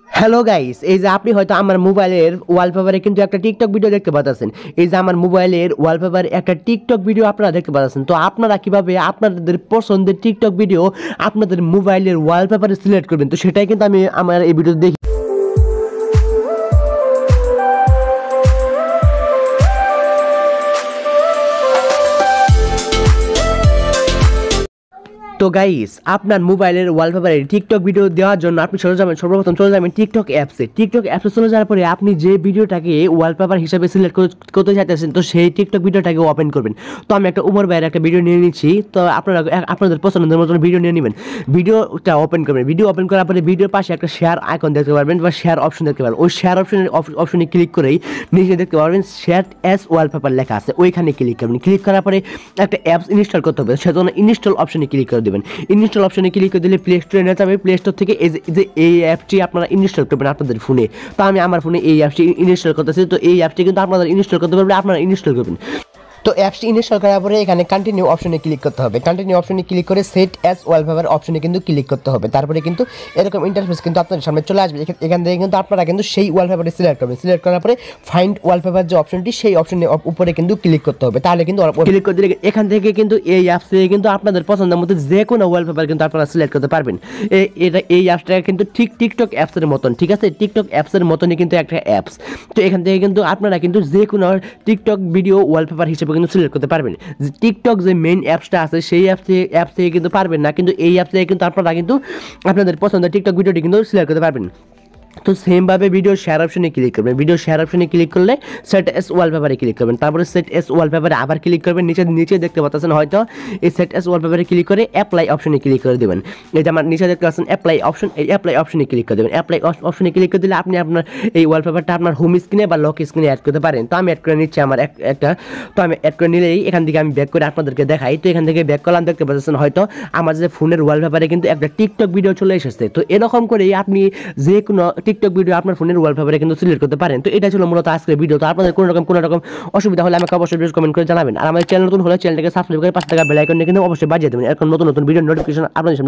Hello guys, এই যে আপনি হয়তো আমার মোবাইলের ওয়ালপেপারে কিন্তু একটা টিকটক ভিডিও দেখতে পাচ্ছেন। এই যে আমার মোবাইলের ওয়ালপেপারে একটা টিকটক ভিডিও আপনারা দেখতে পাচ্ছেন। তো আপনারা কিভাবে আপনাদের পছন্দের টিকটক ভিডিও আপনাদের মোবাইলের ওয়ালপেপারে সিলেক্ট করবেন, তো সেটাই কিন্তু আমি আমার এই ভিডিও দেখি। তো গাইস, আপনার মোবাইলের ওয়ালপেপারে টিকটক ভিডিও দেওয়ার জন্য আপনি সর্বপ্রথম চলে যাবেন টিকটক অ্যাপসে চলে যাওয়ার পরে আপনি যে ভিডিওটাকে ওয়ালপেপার হিসাবে সিলেক্ট করতে চাইতেছেন, তো সেই টিকটক ভিডিওটাকে ওপেন করবেন। তো আমি একটা উমর ভাইয়ের একটা ভিডিও নিয়ে নিচ্ছি। তো আপনারা আপনাদের পছন্দের মতন ভিডিও নিয়ে নেবেন, ভিডিওটা ওপেন করবেন। ভিডিও ওপেন করার পরে ভিডিওর পাশে একটা শেয়ার আইকন দেখতে পারবেন বা শেয়ার অপশন দেখতে পারবেন। ওই শেয়ার অপশনে ক্লিক করেই নিচে দেখতে পারবেন শেয়ার অ্যাজ ওয়ালপেপার লেখা আছে, ওইখানে ক্লিক করবেন। ক্লিক করার পরে একটা অ্যাপস ইনস্টল করতে হবে, সেজন্য ইনস্টল অপশনে ক্লিক করে দেবেন। ইনস্টল অপশনে ক্লিক করে দিলে প্লে স্টোরে নিয়ে যাবে। প্লে স্টোর থেকে এই অ্যাপটি আপনারা ইনস্টল করবেন আপনাদের ফোনে। তো আমি আমার ফোনে এই অ্যাপটি ইনস্টল করতেছি। তো এই অ্যাপটি কিন্তু আপনারা ইনস্টল করতে পারবেন, আপনারা ইনস্টল করবেন। তো অ্যাপসটি ইনস্টল করার পরে এখানে কন্টিনিউ অপশনে ক্লিক করতে হবে। কন্টিনিউ অপশনে ক্লিক করে সেট অ্যাজ ওয়ালপেপার অপশনে কিন্তু ক্লিক করতে হবে। তারপরে কিন্তু এরকম ইন্টারফেস কিন্তু আপনাদের সামনে চলে আসবে। এখান থেকে কিন্তু আপনারা কিন্তু সেই ওয়ালপেপারটি সিলেক্ট করবেন। সিলেক্ট করার পরে ফাইন্ড ওয়ালপেপার যে অপশনটি, সেই অপশনের উপরে কিন্তু ক্লিক করতে হবে। তাহলে কিন্তু ক্লিক করে দিলে এখান থেকে কিন্তু এই অ্যাপস থেকে কিন্তু আপনাদের পছন্দের মতো যে কোনো ওয়ালপেপার কিন্তু আপনারা সিলেক্ট করতে পারবেন। এই অ্যাপসটা কিন্তু ঠিক টিকটক অ্যাপসের মতন, ঠিক আছে? টিকটক অ্যাপসের মতনই কিন্তু একটা অ্যাপস। তো এখান থেকে কিন্তু আপনারা কিন্তু যে কোনো টিকটক ভিডিও ওয়ালপেপার হিসেবে কিন্তু সিলেক্ট করতে পারবেন। টিকটক যে মেইন অ্যাপসটা আছে সেই অ্যাপস থেকে কিন্তু পারবেন না, কিন্তু এই অ্যাপ থেকে কিন্তু আপনারা কিন্তু আপনাদের পছন্দের টিকটক ভিডিওটি কিন্তু সিলেক্ট করতে পারবেন। তো সেমভাবে ভিডিও শেয়ার অপশনে ক্লিক করবেন। ভিডিও শেয়ার অপশনে ক্লিক করলে সেট এস ওয়ালপেপারে ক্লিক করবেন। তারপরে সেট এস ওয়ালপেপারে আবার ক্লিক করবেন। নিচে দেখতে পাচ্ছেন হয়তো এই সেট এস ওয়ালপেপারে ক্লিক করে অ্যাপ্লাই অপশনে ক্লিক করে দেবেন। এই যে আমার নিচে দেখতে পাচ্ছেন অ্যাপ্লাই অপশন, এই অ্যাপ্লাই অপশনে ক্লিক করে দেবেন। অ্যাপ্লাই অপশনে ক্লিক করে দিলে আপনি আপনার এই ওয়ালপেপারটা আপনার হোম স্ক্রিনে বা লক স্ক্রিনে অ্যাড করতে পারেন। তো আমি অ্যাড করে নিচ্ছি আমার একটা। তো আমি অ্যাড করে নিলেই এখান থেকে আমি ব্যাক করে আপনাদেরকে দেখাই। তো এখান থেকে ব্যাক করলাম, দেখতে পাচ্ছেন হয়তো আমার যে ফোনের ওয়ালপেপারে কিন্তু একটা টিকটক ভিডিও চলে এসেছে। তো এরকম করেই আপনি যে কোনো টিকটক ভিডিও আপনার ফোনের ওয়ালপেপারে কিন্তু সিলেক্ট করতে পারেন। তো এটা ছিল মূলত আজকের ভিডিও। তো আপনাদের কোনো রকম অসুবিধা হলে আমাকে অবশ্যই কমেন্ট করে জানাবেন। আর আমাদের চ্যানেল নতুন হলে চ্যানেলটাকে সাবস্ক্রাইব করে পাশে থাকা বেল আইকন কিন্তু অবশ্যই বাজিয়ে দেবেন। এরকম নতুন ভিডিও নোটিফিকেশন আপনাদের সামনে